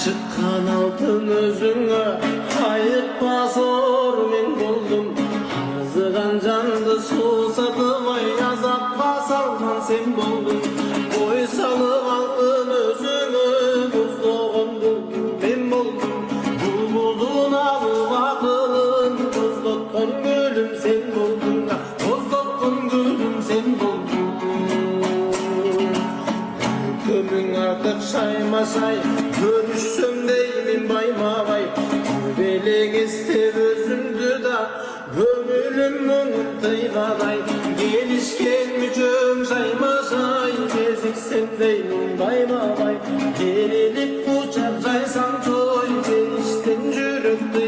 Çıkan altın özüne ayıkma zor men buldum. Azıgan candı susadı vay azapka salman sen buldun. Boy salıp altın özüne buzluğun buldum ben buldum. Bulbulun alıp akılın buzluğun gülüm sen buldun. Buzluğun gülüm sen buldun. Kömün artık sayma say, görüşsem deymin bayma bay. Belek istep özümdü da, gömülüm unutaygaday. Gelişken mücüm sayma say, geziksen deymin bayma bay. Gerilip uçak saysan toy, gelişten jürükte